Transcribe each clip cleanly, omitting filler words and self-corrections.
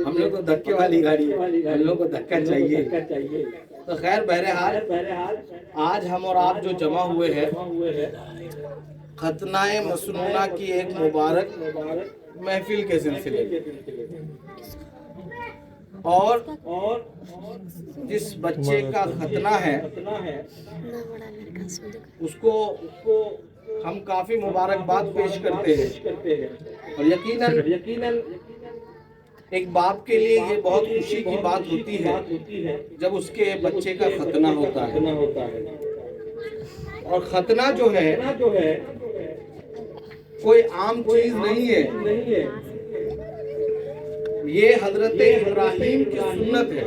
ہم لوگ کو دھکے والی گاڑی ہے، ہم لوگ کو دھکا چاہیے. تو خیر بہرحال آج ہم اور آپ جو جمع ہوئے ہیں ختنہ مسنونہ کی ایک مبارک محفل کے سلسلے میں، اور جس بچے کا ختنہ ہے اس کو ہم کافی مبارکباد پیش کرتے ہیں، اور یقیناً ایک باپ کے لیے یہ بہت خوشی کی بات ہوتی ہے جب اس کے بچے کا ختنہ ہوتا ہے. اور ختنہ جو ہے کوئی عام چیز نہیں ہے، یہ حضرت ابراہیم کی سنت ہے،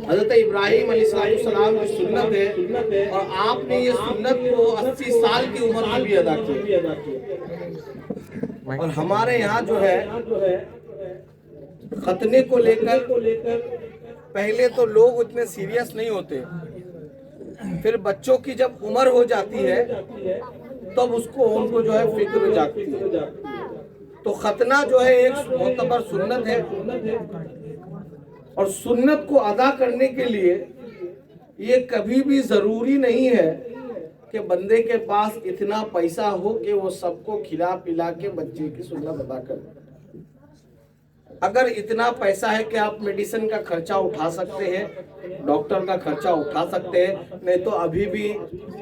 حضرت ابراہیم علیہ السلام کی سنت ہے، اور آپ نے یہ سنت کو 80 سال کی عمر میں بھی ادا کیا. اور ہمارے یہاں جو ہے ختنے کو لے کر پہلے تو لوگ اتنے سیریس نہیں ہوتے، پھر بچوں کی جب عمر ہو جاتی ہے تب ان کو جو ہے فکر جاگتی ہے. تو ختنہ جو ہے ایک معتبر سنت ہے، اور سنت کو ادا کرنے کے لیے یہ کبھی بھی ضروری نہیں ہے کہ بندے کے پاس اتنا پیسہ ہو کہ وہ سب کو کھلا پلا کے بچے کی سنت ادا کرے. اگر اتنا پیسہ ہے کہ آپ میڈیسن کا خرچہ اٹھا سکتے ہیں، ڈاکٹر کا خرچہ اٹھا سکتے ہیں، نہیں تو ابھی بھی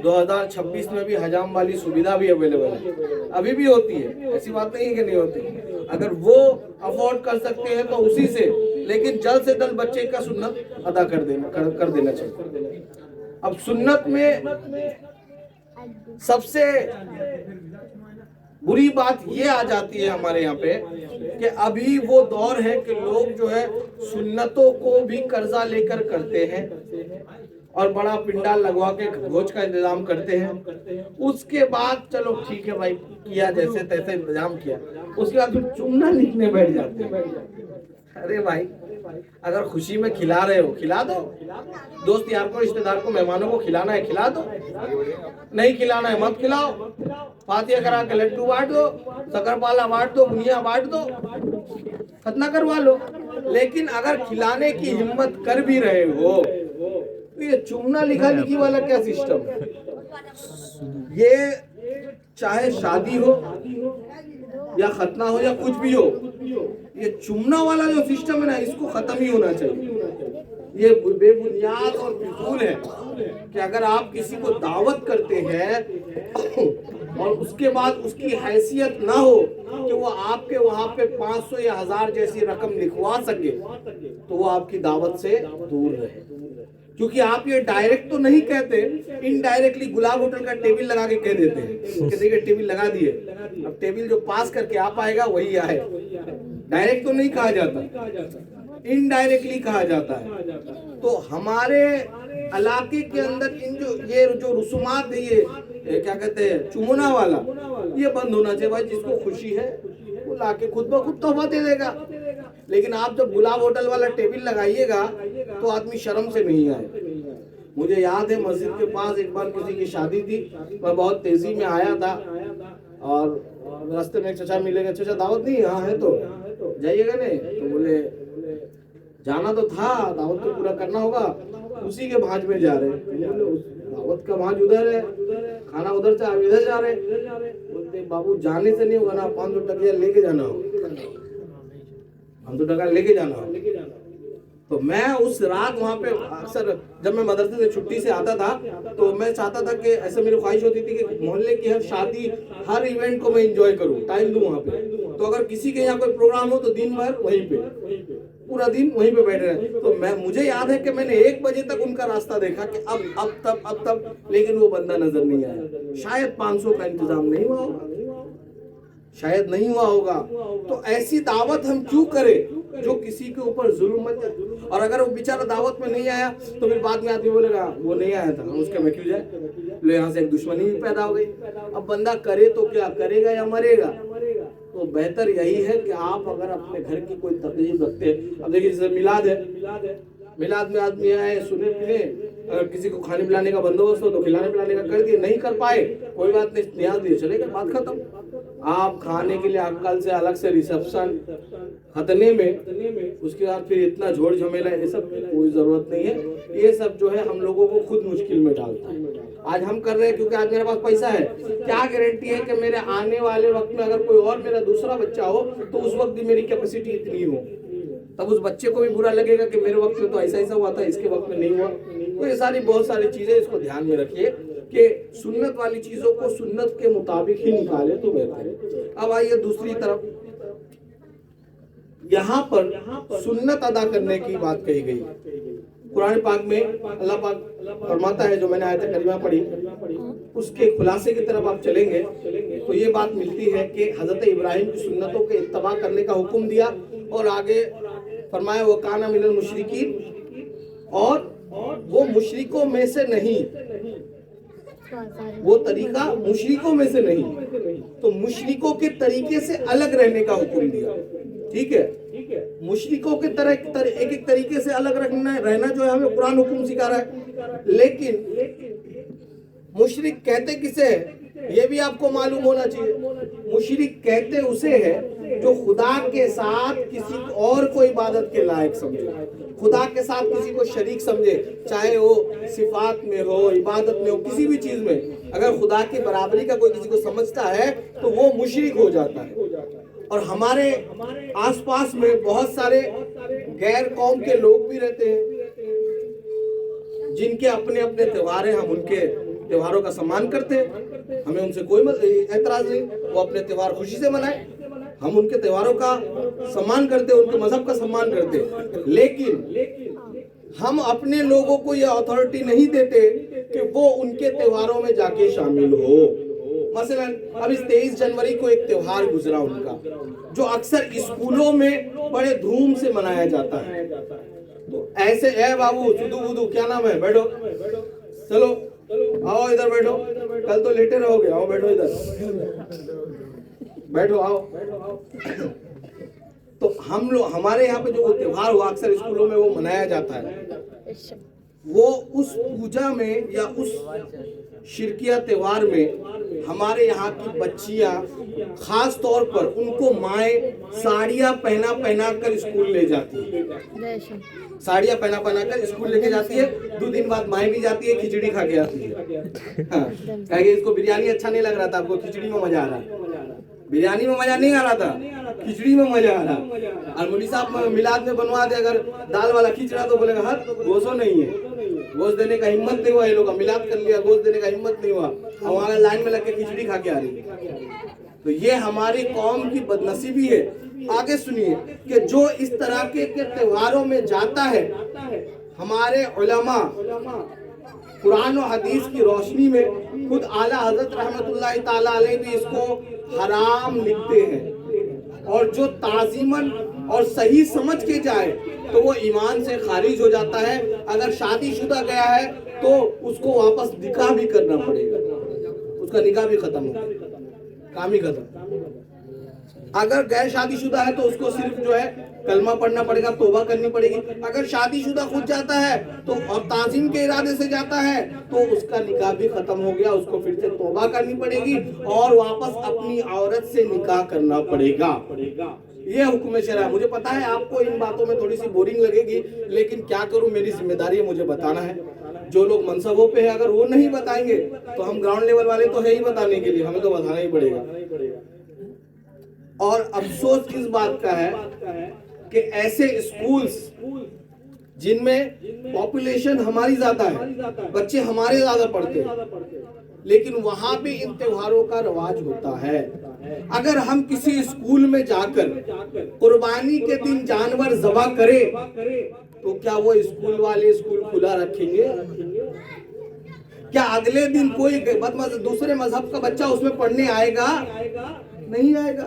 2026 میں بھی حجام والی سویدھا بھی اویلیبل ہے، ابھی بھی ہوتی ہے، ایسی بات نہیں ہے کہ نہیں ہوتی. اگر وہ افورڈ کر سکتے ہیں تو اسی سے، لیکن جلد سے جلد بچے کا سنت ادا کر دینا چاہیے. اب سنت میں سب سے بری بات یہ آ جاتی ہے ہمارے یہاں پہ کہ ابھی وہ دور ہے کہ لوگ جو ہے سنتوں کو بھی قرضہ لے کر کرتے ہیں اور بڑا پنڈال لگوا کے بھوج کا انتظام کرتے ہیں. اس کے بعد چلو ٹھیک ہے بھائی کیا جیسے تیسے انتظام کیا، اس کے بعد پھر چمنا لکھنے بیٹھ جاتے ہیں. ارے بھائی اگر خوشی میں کھلا رہے ہو کھلا دو، دوست یار کو رشتہ دار کو مہمانوں کو کھلانا ہے کھلا دو، نہیں کھلانا ہے مت کھلاؤ. فاتحہ کرا کے لڈو بانٹ دو، شکر پالا بانٹ دو، بنیا بانٹ دو، ختنہ کروا لو. لیکن اگر کھلانے کی ہمت کر بھی رہے ہو تو یہ چومنا لکھا لکھی والا کیا سسٹم ہے؟ یہ چاہے شادی ہو یا ختنہ ہو یا کچھ بھی ہو، یہ چومنا والا جو سسٹم ہے نا اس کو ختم ہی ہونا چاہیے. یہ بے بنیاد اور فضول ہے کہ اگر آپ کسی کو دعوت کرتے ہیں اور اس کے بعد اس کی حیثیت نہ ہو کہ وہ آپ کے وہاں پہ 500 یا 1000 جیسی رقم لکھوا سکے تو وہ آپ کی دعوت سے دور رہے. کیونکہ آپ یہ ڈائریکٹ تو نہیں کہتے، انڈائریکٹلی گلاب ہوٹل کا ٹیبل لگا کے کہہ دیتے ہیں کہ دیکھیں ٹیبل لگا دیے، اب ٹیبل جو پاس کر کے آپ آئے گا وہی آئے. ڈائریکٹ تو نہیں کہا جاتا، انڈائریکٹلی کہا جاتا ہے. تو ہمارے علاقے کے اندر یہ جو رسومات ہے، یہ کیا کہتے ہیں چمونا والا، یہ بند ہونا چاہیے. بھائی جس کو خوشی ہے وہ لا کے خود بخود تحفہ دے دے گا. لیکن آپ جب گلاب ہوٹل والا ٹیبل لگائیے گا تو آدمی شرم سے نہیں آئے. مجھے یاد ہے مسجد کے پاس ایک بار کسی کی شادی تھی، میں بہت تیزی میں آیا تھا اور راستے میں ایک چچا ملے گا، چچا دعوت نہیں ہاں ہے تو جائیے گا نہیں؟ تو بولے جانا تو تھا، دعوت تو پورا کرنا ہوگا. اسی کے بھاج میں جا رہے، دعوت کا بھاج ادھر ہے، کھانا ادھر سے آپ ادھر جا رہے. بولتے بابو جانے سے نہیں ہوگا نا، 500 ٹکیا لے کے جانا ہوگا، 500 ٹکا لے کے جانا ہوگا. تو میں اس رات وہاں پہ اکثر جب میں مدرسے سے چھٹی سے آتا تھا تو میں چاہتا تھا کہ ایسے میری خواہش ہوتی تھی کہ محلے کی ہر شادی ہر ایونٹ کو میں انجوائے کروں، ٹائم دوں وہاں پہ. تو اگر کسی کے یہاں کوئی پروگرام ہو تو دن بھر وہیں پہ، پورا دن وہیں پہ بیٹھے رہے. تو مجھے یاد ہے کہ میں نے 1 بجے تک ان کا راستہ دیکھا کہ اب تب لیکن وہ بندہ نظر نہیں آیا. شاید 500 کا انتظام نہیں ہوا ہوگا، شاید نہیں ہوا ہوگا. تو ایسی دعوت ہم کیوں کریں جو کسی کے اوپر ظلم مت جائے. اور اگر وہ بیچارہ دعوت میں نہیں آیا تو پھر بعد میں آدمی بولے گا وہ نہیں آیا تھا، ہم اس کے میں کیوں جائے، لو یہاں سے ایک دشمنی بھی پیدا ہو گئی. اب بندہ کرے تو کیا کرے گا یا مرے گا. تو بہتر یہی ہے کہ آپ اگر اپنے گھر کی کوئی تقریب رکھتے ہیں، اب دیکھیے جیسے میلاد ہے، میلاد میں آدمی آئے سنے پینے، اگر کسی کو کھانے پلانے کا بندوبست ہو تو کھلانے پلانے کا کر دیے، نہیں کر پائے کوئی بات نہیں، نیاز دیے چلے گا، بات ختم. آپ کھانے کے لیے عقل سے الگ سے ریسپشن खतने में, उसके बाद फिर इतना झोड़ झमेला, ये सब कोई जरूरत नहीं है। ये सब जो है हम लोगों को खुद मुश्किल में डालता है। आज हम कर रहे हैं क्योंकि आज मेरे पास पैसा है, क्या गारंटी है कि मेरे आने वाले वक्त में अगर कोई और मेरा दूसरा बच्चा हो तो उस वक्त भी मेरी कैपेसिटी इतनी हो, तब उस बच्चे को भी बुरा लगेगा कि मेरे वक्त में तो ऐसा ऐसा हुआ था, इसके वक्त में नहीं हुआ। तो ये सारी बहुत सारी चीजें, इसको ध्यान में रखिए कि सुन्नत वाली चीजों को सुन्नत के मुताबिक ही निकाले तो बेहतर है। अब आइए दूसरी तरफ, यहाँ पर सुन्नत अदा करने की बात कही गई। कुरान पाक में अल्लाह पाक फरमाता है, जो मैंने आयत करीमा पढ़ी उसके खुलासे की तरफ आप चलेंगे तो ये बात मिलती है कि हजरत इब्राहिम की सुन्नतों के इत्तबा करने का हुक्म दिया और आगे फरमाया वो काना मिनल मुशरिकीन, और वो मुशरिकों में से नहीं, वो तरीका मुशरिकों में से नहीं, तो मुशरिकों के तरीके से अलग रहने का हुक्म दिया। ठीक है, मुशरिकों के तरह एक एक तरीके से अलग रहना जो है हमें कुरान हुक्म सिखा रहा है। लेकिन मुशरिक कहते किसे है ये भी आपको मालूम होना चाहिए। मुशरिक कहते उसे है जो खुदा के साथ किसी और को इबादत के लायक समझे, खुदा के साथ किसी को शरीक समझे, चाहे वो सिफात में हो, इबादत में हो, किसी भी चीज में अगर खुदा की बराबरी का कोई किसी को समझता है तो वो मुशरिक हो जाता है। और हमारे आसपास में बहुत सारे गैर कौम के लोग भी रहते हैं जिनके अपने अपने त्योहार हैं, हम उनके त्योहारों का सम्मान करते हैं, हमें उनसे कोई ऐतराज नहीं, वो अपने त्योहार खुशी से मनाए, हम उनके त्योहारों का सम्मान करते हैं, उनके मजहब का सम्मान करते हैं। लेकिन हम अपने लोगों को यह अथॉरिटी नहीं देते कि वो उनके त्योहारों में जाके शामिल हो। मसलन अब इस 23 जनवरी को एक त्योहार गुजरा उनका, जो अक्सर स्कूलों में बड़े धूम से मनाया जाता है। तो ऐसे ए बाबू सुदू बुदू क्या नाम है, बैठो, चलो आओ इधर बैठो, कल तो लेटे रहोगे, आओ बैठो इधर, बैठो आओ। तो हम लोग, हमारे यहाँ पे जो त्योहार हुआ अक्सर स्कूलों में वो मनाया जाता है, वो उस पूजा में या उस शिरकिया त्योहार में हमारे यहाँ की बच्चियां खास तौर पर उनको माएँ साड़ियाँ पहना कर स्कूल ले जाती है, साड़ियाँ पहना कर स्कूल लेके जाती है। 2 दिन बाद माएँ भी जाती है, खिचड़ी खा के आती है। हाँ, कहेंगे इसको बिरयानी अच्छा नहीं लग रहा था, आपको खिचड़ी में मजा आ रहा, बिरयानी में मजा नहीं आ रहा था, खिचड़ी में मजा आ रहा। और मुनी साहब मिलाद में बनवा दे अगर दाल वाला खिचड़ा तो बोलेगा हर गोशो नहीं है, गोश्त देने का हिम्मत नहीं हुआ, ये लोग मिलाद कर लिया, गोश्त देने का हिम्मत नहीं हुआ, और वहां लाइन में लग के खिचड़ी खा के आ रही। तो ये हमारी कौम की बदनसीबी है। आगे सुनिए कि जो इस तरह के त्योहारों में जाता है, हमारे उलमा कुरान और हदीस की रोशनी में खुद आला हजरत रहमतुल्लाह ताला अलैह भी इसको हराम लिखते हैं, और जो ताजीमन और सही समझ के जाए तो वो ईमान से खारिज हो जाता है। अगर शादीशुदा गया है तो उसको वापस निकाह भी करना पड़ेगा, उसका निकाह भी खत्म हो, काम ही खत्म। अगर गैर शादीशुदा है तो उसको सिर्फ जो है कलमा पढ़ना पड़ेगा, तौबा करनी पड़ेगी। अगर शादीशुदा खुद जाता है तो और ताजीम के इरादे से जाता है तो उसका निकाह भी खत्म हो गया, उसको फिर से तौबा करनी पड़ेगी और वापस अपनी औरत से निकाह करना पड़ेगा। ये हुक्म शरअ। मुझे पता है आपको इन बातों में थोड़ी सी बोरिंग लगेगी, लेकिन क्या करूं, मेरी जिम्मेदारी है, मुझे बताना है। जो लोग मनसबों पे है अगर वो नहीं बताएंगे तो हम ग्राउंड लेवल वाले तो है ही बताने के लिए, हमें तो बताना ही पड़ेगा। और अफसोस इस बात का है कि ऐसे स्कूल्स जिनमें पॉपुलेशन हमारी ज्यादा है, बच्चे हमारे ज्यादा पढ़ते हैं, लेकिन वहां भी इन त्योहारों का रवाज होता है। अगर हम किसी स्कूल में जाकर कुर्बानी के दिन जानवर ज़बह करें तो क्या वो स्कूल वाले स्कूल खुला रखेंगे? क्या अगले दिन कोई दूसरे मजहब का बच्चा उसमें पढ़ने आएगा? नहीं आएगा,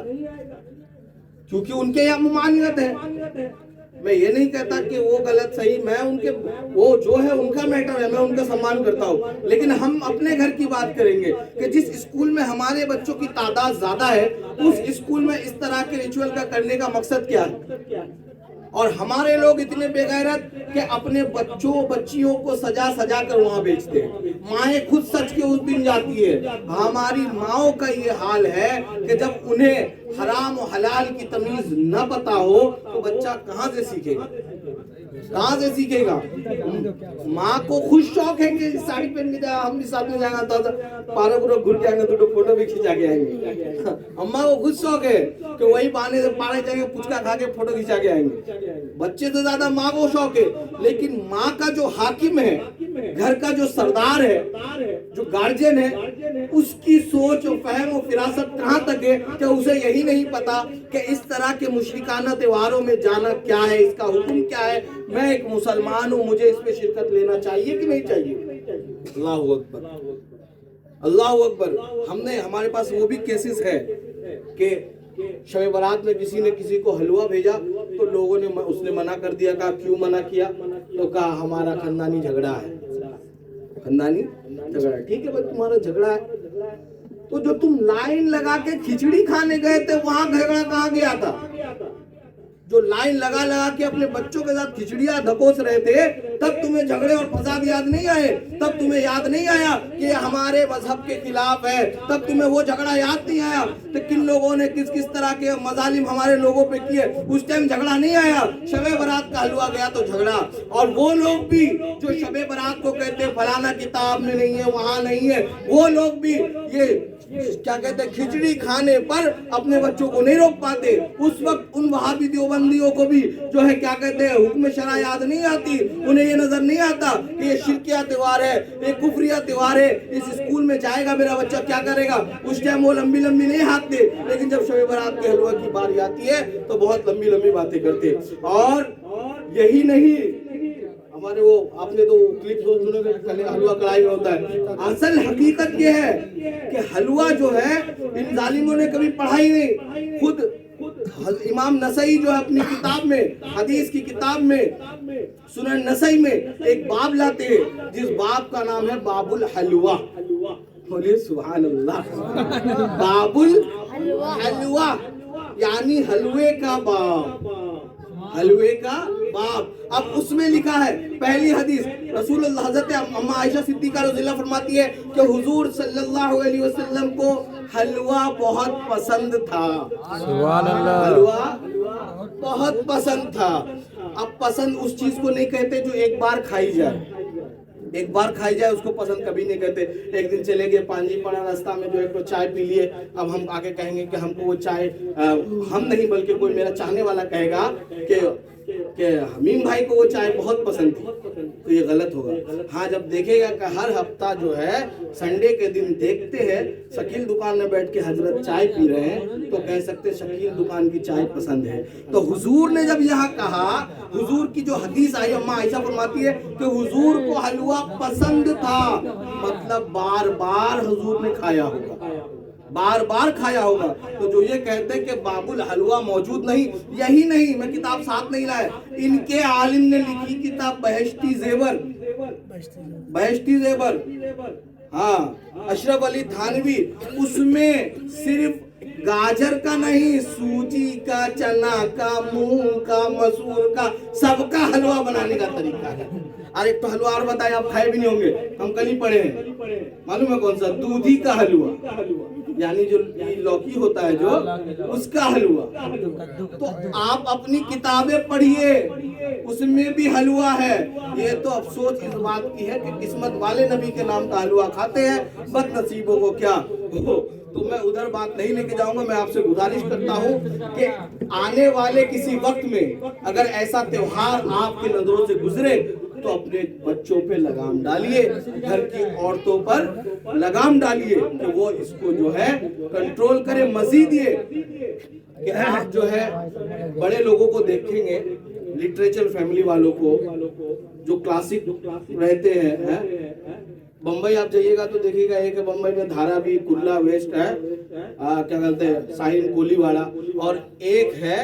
क्योंकि उनके यहाँ ममानियत है। मैं ये नहीं कहता कि वो गलत सही, मैं उनके वो जो है उनका मैटर है, मैं उनका सम्मान करता हूँ, लेकिन हम अपने घर की बात करेंगे कि जिस स्कूल में हमारे बच्चों की तादाद ज्यादा है उस स्कूल में इस तरह के रिचुअल का करने का मकसद क्या है? اور ہمارے لوگ اتنے بے غیرت کہ اپنے بچیوں کو سجا سجا کر وہاں بیچتے ہیں. مائیں خود سچ کے اس دن جاتی ہے. ہماری ماؤں کا یہ حال ہے کہ جب انہیں حرام و حلال کی تمیز نہ پتا ہو تو بچہ کہاں سے سیکھے گا؟ کہاں سے سیکھے گا؟ ماں کو خوش شوق ہے کہ ساڑی پہن کے جائے، ہم بھی ساتھ میں جائیں گے، پارک پورک گھر کے آئیں گے، تو فوٹو بھی کھینچا کے آئیں گے. اماں کو خوش شوق ہے کہ وہی بہانے سے پارک جائیں گے، پچکا کھا کے فوٹو کھینچا کے آئیں گے. بچے سے زیادہ ماں کو شوق ہے. لیکن ماں کا جو حاکم ہے، گھر کا جو سردار ہے، جو گارجین ہے، اس کی سوچ و فہم و فراست کہاں تک ہے کہ اسے یہی نہیں پتا کہ اس طرح کے مشرکانہ تہواروں میں جانا کیا ہے، اس کا حکم کیا ہے. میں ایک مسلمان ہوں، مجھے اس پہ شرکت لینا چاہیے کہ نہیں چاہیے؟ اللہ اکبر، اللہ اکبر. ہمارے پاس وہ بھی کیسز ہے کہ شب برات میں کسی نے کسی کو حلوہ بھیجا تو لوگوں نے اس نے منع کر دیا. کہا کیوں منع کیا؟ تو کہا ہمارا خاندانی جھگڑا ہے. خاندانی جھگڑا، ٹھیک ہے بھائی تمہارا جھگڑا ہے، تو جو تم لائن لگا کے کھچڑی کھانے گئے تھے وہاں جھگڑا کہاں گیا تھا؟ جو لائن لگا کے اپنے بچوں کے ساتھ کھچڑیاں دھکوس رہے تھے، تب تمہیں جھگڑے اور فساد یاد نہیں آئے؟ تب تمہیں یاد نہیں آیا کہ یہ ہمارے مذہب کے خلاف ہے؟ تب تمہیں وہ جھگڑا یاد نہیں آیا کہ کن لوگوں نے کس طرح کے مظالم ہمارے لوگوں پہ کیے؟ اس ٹائم جھگڑا نہیں آیا؟ شب برات کا حلوہ گیا تو جھگڑا. اور وہ لوگ بھی جو شب برات کو کہتے ہیں فلانا کتاب میں نہیں ہے، وہاں نہیں ہے، وہ لوگ بھی یہ کیا کہتے ہیں کھچڑی کھانے پر اپنے بچوں کو نہیں روک پاتے. اس وقت ان وہابی دیوبندیوں کو بھی جو ہے کیا کہتے ہیں حکم شرع یاد نہیں آتی. انہیں یہ نظر نہیں آتا کہ یہ شرکیہ تہوار ہے، یہ کفریہ تہوار ہے، اس اسکول میں جائے گا میرا بچہ کیا کرے گا؟ اس ٹائم وہ لمبی نہیں ہانکتے، لیکن جب شب برات کے حلوہ کی باری آتی ہے تو بہت لمبی باتیں کرتے. اور یہی نہیں، ہمارے وہ آپ نے تو کلپ سنے کہ حلوہ کڑھائی میں ہوتا ہے. اصل حقیقت یہ ہے کہ حلوہ جو ہے ان ظالموں نے کبھی پڑھائی نہیں. خود امام نسائی جو ہے اپنی کتاب میں، حدیث کی کتاب میں، سنن نسائی میں ایک باب لاتے ہیں جس باب کا نام ہے باب الحلوہ. بولیے سبحان اللہ. باب الحلوہ یعنی حلوے کا باب، حلوے کا باب. اب اس میں لکھا ہے پہلی حدیث، رسول اللہ حضرت اماں عائشہ صدیقہ رضی اللہ فرماتی ہے کہ حضور صلی اللہ علیہ وسلم کو حلوہ بہت پسند تھا. سبحان اللہ. حلوہ بہت پسند تھا. اب پسند اس چیز کو نہیں کہتے جو ایک بار کھائی جائے. ایک بار کھائی جائے اس کو پسند کبھی نہیں کہتے. ایک دن چلے گئے پانجی پڑا راستہ میں جو ایک تو چائے پی لیے، اب ہم آگے کہیں گے کہ ہم کو وہ چائے، ہم نہیں بلکہ کوئی میرا چاہنے والا کہے گا کہ حمیم بھائی کو وہ چائے بہت پسند تھی، تو یہ غلط ہوگا. ہاں جب دیکھے گا کہ ہر ہفتہ جو ہے سنڈے کے دن دیکھتے ہیں شکیل دکان میں بیٹھ کے حضرت چائے پی رہے ہیں تو کہہ سکتے شکیل دکان کی چائے پسند ہے. تو حضور نے جب یہاں کہا، حضور کی جو حدیث آئی اماں عائشہ فرماتی ہے کہ حضور کو حلوہ پسند تھا، مطلب بار بار حضور نے کھایا ہوگا، بار بار کھایا ہوگا. تو جو یہ کہتے ہیں کہ باب الحلوہ موجود نہیں، یہی نہیں، میں کتاب ساتھ نہیں لائے، ان کے عالم نے لکھی کتاب بہشتی زیور، بہشتی زیور، ہاں اشرف علی تھانوی، اس میں صرف گاجر کا نہیں، سوجی کا، چنا کا، مونگ کا، مسور کا، سب کا حلوہ بنانے کا طریقہ ہے. اور ایک تو حلوہ اور بتائیں، آپ کھائے بھی نہیں ہوں گے، ہم کل ہی پڑھے ہیں، معلوم ہے کون سا؟ دودھی کا حلوہ، یعنی جو لوکی ہوتا ہے جو اس کا حلوہ. تو آپ اپنی کتابیں پڑھیے، اس میں بھی حلوہ ہے. یہ تو افسوس اس بات کی ہے کہ قسمت والے نبی کے نام کا حلوہ کھاتے ہیں، بد نصیبوں کو کیا ہو. تو میں ادھر بات نہیں لے کے جاؤں گا. میں آپ سے گزارش کرتا ہوں کہ آنے والے کسی وقت میں اگر ایسا تہوار آپ کی نظروں سے گزرے تو اپنے بچوں پہ لگام ڈالیے، گھر کی عورتوں پر لگام ڈالیے کہ وہ اس کو جو ہے کنٹرول کرے. مزید یہ کہ آپ جو ہے بڑے لوگوں کو دیکھیں گے، لٹریچر فیملی والوں کو جو کلاسک رہتے ہیں، بمبئی آپ جائیے گا تو دیکھیے گا ایک بمبئی میں دھارابی کرلا ویسٹ ہے، کیا کہتے ہیں ساحل کولی واڑا، اور ایک ہے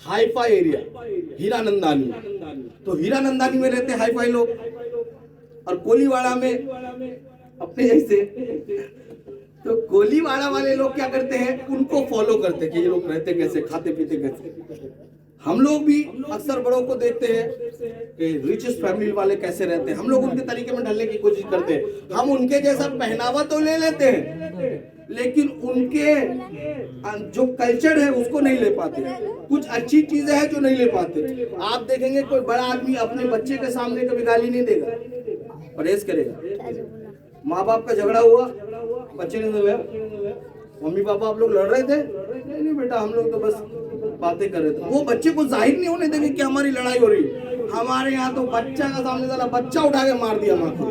ہائی فائی ایریا ہیرا نندانی. تو ہیرا نندانی میں رہتے ہائی فائی لوگ، اور کولی واڑا میں اپنے جیسے. تو کولی واڑا والے لوگ کیا کرتے ہیں، ان کو فالو کرتے کہ یہ لوگ رہتے کیسے، کھاتے پیتے کیسے. हम लोग भी अक्सर बड़ों को देखते हैं कि रिचेस्ट फैमिली वाले कैसे रहते हैं, हम लोग उनके तरीके में ढलने की कोशिश करते हैं। हम उनके जैसा पहनावा तो ले लेते हैं, लेकिन उनके जो कल्चर है उसको नहीं ले पाते। कुछ अच्छी चीजें हैं जो नहीं ले पाते। आप देखेंगे कोई बड़ा आदमी अपने बच्चे के सामने कभी गाली नहीं देगा, परहेज करेगा। माँ बाप का झगड़ा हुआ, बच्चे ने बोला मम्मी पापा आप लोग लड़ रहे थे, नहीं बेटा हम लोग तो बस बातें कर रहे थे। वो बच्चे को जाहिर नहीं होने देंगे कि हमारी लड़ाई हो रही है। हमारे यहाँ तो बच्चा का सामने वाला बच्चा उठा के मार दिया माँ को,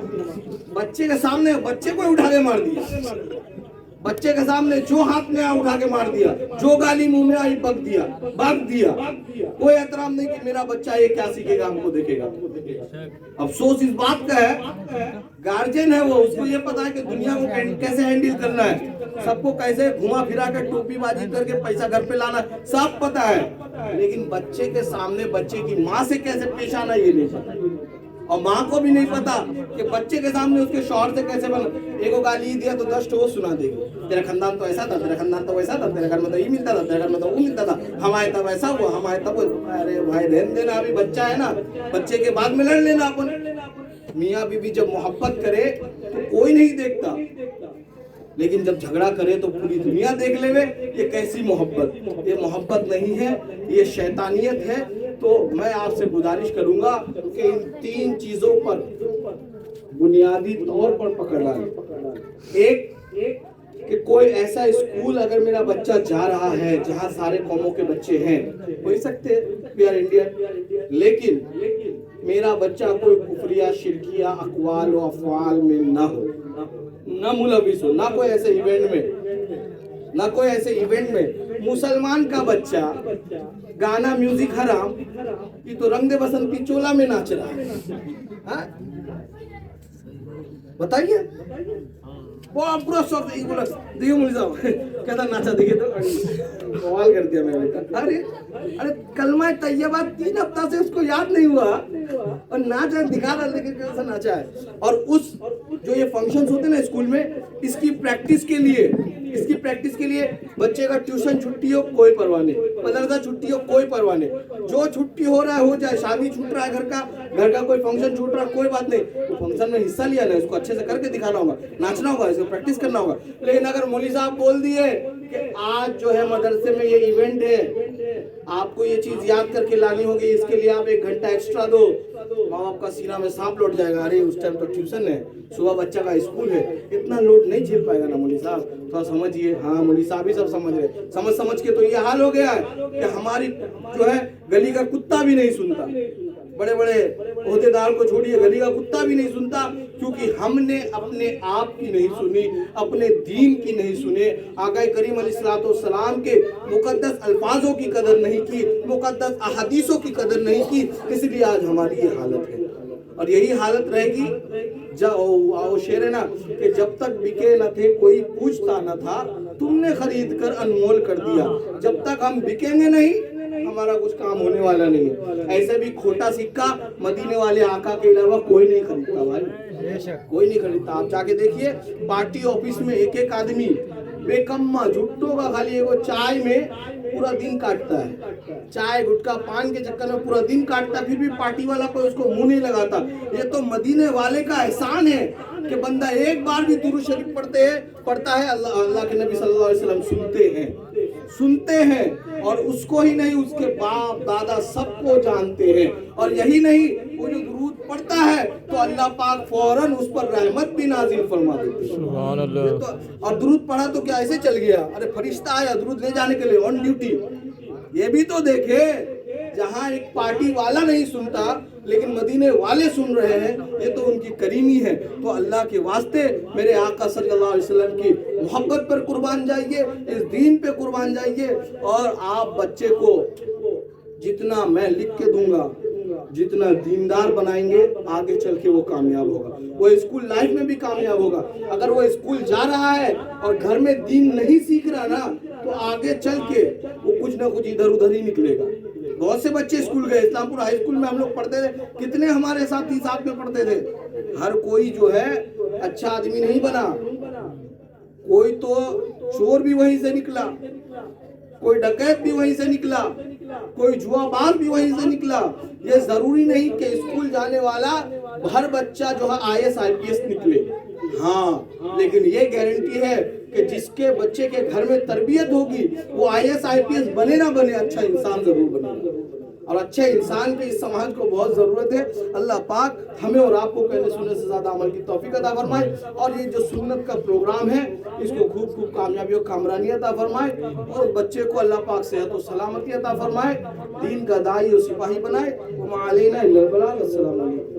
बच्चे के सामने बच्चे को उठा के मार दिया, बच्चे के सामने जो हाथ में आया उठा के मार दिया, जो गाली मुंह में आई बक दिया। कोई एहतराम नहीं कि मेरा बच्चा ये क्या सीखेगा, हमको देखेगा। अफसोस इस बात का है, गार्जियन है वो, उसको ये पता है कि दुनिया को कैसे हैंडल करना है, सबको कैसे घुमा फिरा कर टोपी बाजी करके पैसा घर पे लाना, सब पता है। लेकिन बच्चे के सामने बच्चे की माँ से कैसे पेश आना ये नहीं पता, और माँ को भी नहीं पता कि बच्चे के सामने उसके शौहर से कैसे बना। एक गाली दिया तो 10 वो सुना देगी, तेरा खानदान तो ऐसा था, तेरा खानदान तो वैसा था, तेरे घर में तो ये मिलता था, तेरे घर में तो वो मिलता था, हमारे तब ऐसा हुआ, हमारे तब। अरे भाई रहने देना, अभी बच्चा है ना, बच्चे के बाद में लड़ लेना अपन। मियाँ बीवी जब मोहब्बत करे तो कोई नहीं देखता, लेकिन जब झगड़ा करे तो पूरी दुनिया देख लेवे। ये कैसी मोहब्बत, ये मोहब्बत नहीं है, ये शैतानियत है। तो मैं आपसे गुजारिश करूंगा कि इन 3 चीजों पर बुनियादी तौर पर पकड़ लाए। एक कि कोई ऐसा स्कूल अगर मेरा बच्चा जा रहा है जहां सारे कौमों के बच्चे हैं, हो सकते वी आर इंडियन, लेकिन मेरा बच्चा कोई कुफरिया शिरकिया अकवाल व अफवाल में ना हो, ना मुलविस हो, ना कोई ऐसे इवेंट में मुसलमान का बच्चा गाना म्यूजिक हराम, ये तो रंग दे बसंती चोला में नाच रहा है। बताइए, वो पूरा शौक बोला देखिए मुझे साहब कहता नाचा, देखिए तो सवाल कर दिया मैंने बेटा। अरे कलमा तैयबा 3 हफ्ता से उसको याद नहीं हुआ और नाचा दिखा रहा, लेकिन कैसा नाचा है। और उस जो ये फंक्शंस होते हैं ना स्कूल में, इसकी प्रैक्टिस के लिए बच्चे का ट्यूशन छुट्टी हो कोई परवाह नहीं, मदरसा छुट्टी हो कोई परवाह नहीं, जो छुट्टी हो रहा है हो जाए, शादी छूट रहा है घर का कोई फंक्शन छूट रहा है कोई बात नहीं, तो फंक्शन में हिस्सा लिया ना, इसको अच्छे से करके दिखाना होगा, नाचना होगा, इसको प्रैक्टिस करना होगा। लेकिन अगर मौलवी साहब बोल दिए कि आज जो है मदरसे में ये इवेंट है, आपको ये चीज याद करके लानी होगी, इसके लिए आप 1 घंटा एक्स्ट्रा दो, माँ बाप का सीना में सांप लौट जाएगा। अरे उस टाइम तो ट्यूशन है, सुबह बच्चा का स्कूल है, इतना लोड नहीं झेल पाएगा ना मौलवी साहब, थोड़ा समझिए। हाँ मौलवी साहब ही सब समझ रहे, समझ के तो ये हाल हो गया है कि हमारी जो है गली का कुत्ता भी नहीं सुनता, बड़े बड़े ओहदेदार को छोड़िए, गली का कुत्ता भी नहीं सुनता, क्योंकि हमने अपने आप की नहीं सुनी, अपने दीन की नहीं सुने, आका करीम अलैहिस्सलाम के मुकद्दस अल्फाजों की कदर नहीं की, मुकद्दस अहादीसों की कदर नहीं की, इसलिए आज हमारी ये हालत है। और यही हालत रहेगी वो शेर है ना कि जब तक बिके न थे कोई पूछता न था, तुमने खरीद कर अनमोल कर दिया। जब तक हम बिकेंगे नहीं हमारा कुछ काम होने वाला नहीं है। ऐसे भी खोटा सिक्का मदीने वाले आका के अलावा कोई नहीं खरीदता भाई, कोई नहीं खरीदता। आप जाके देखिए पार्टी ऑफिस में एक आदमी बेकम्मा झुट्टों का खाली एगो चाय में पूरा दिन काटता है, चाय गुटखा पान के चक्कर में पूरा दिन काटता है, फिर भी पार्टी वाला कोई उसको मुंह नहीं लगाता। ये तो मदीने वाले का एहसान है कि बंदा एक बार भी दुरूद शरीफ पढ़ता है, अल्लाह के नबी सल्लल्लाहु अलैहि वसल्लम सुनते हैं और उसको ही नहीं उसके बाप दादा सबको जानते हैं। और यही नहीं, वो जो दुरूद पढ़ता है तो अल्लाह पाक फौरन उस पर रहमत भी नाजिल फरमा देते हैं। सुभान अल्लाह। तो और दुरूद पढ़ा तो क्या ऐसे चल गया, अरे फरिश्ता आया दुरूद ले जाने के लिए ऑन ड्यूटी। ये भी तो देखे, जहां एक पार्टी वाला नहीं सुनता लेकिन मदीने वाले सुन रहे हैं, ये तो उनकी करीमी है। तो अल्लाह के वास्ते मेरे आका सल्लल्लाहु अलैहि वसल्लम की मोहब्बत पर कुर्बान जाइए, इस दीन पे कुर्बान जाइए। और आप बच्चे को जितना मैं लिख के दूंगा, जितना दीनदार बनाएंगे आगे चल के वो कामयाब होगा, वो स्कूल लाइफ में भी कामयाब होगा। अगर वो स्कूल जा रहा है और घर में दीन नहीं सीख रहा ना, तो आगे चल के वो कुछ ना कुछ इधर उधर ही निकलेगा। बहुत से बच्चे स्कूल गए, इस्लामपुर हाई स्कूल में हम लोग पढ़ते थे, कितने हमारे साथी साथ में पढ़ते थे। हर कोई जो है अच्छा आदमी नहीं बना, कोई तो चोर भी वहीं से निकला, कोई डकैत भी वहीं से निकला, کوئی جوا باز بھی وہیں سے نکلا. یہ ضروری نہیں کہ اسکول جانے والا ہر بچہ جو ہے IAS IPS نکلے. ہاں لیکن یہ گارنٹی ہے کہ جس کے بچے کے گھر میں تربیت ہوگی وہ IAS IPS بنے نہ بنے, اچھا انسان ضرور بنے. اور اچھے انسان کی اس سماج کو بہت ضرورت ہے. اللہ پاک ہمیں اور آپ کو کہنے سننے سے زیادہ عمل کی توفیق عطا فرمائے, اور یہ جو سنت کا پروگرام ہے اس کو خوب خوب کامیابی و کامرانی عطا فرمائے, اور بچے کو اللہ پاک صحت و سلامتی عطا فرمائے, دین کا داعی و سپاہی بنائے. وما علینا الا البلاغ. السلام علیکم.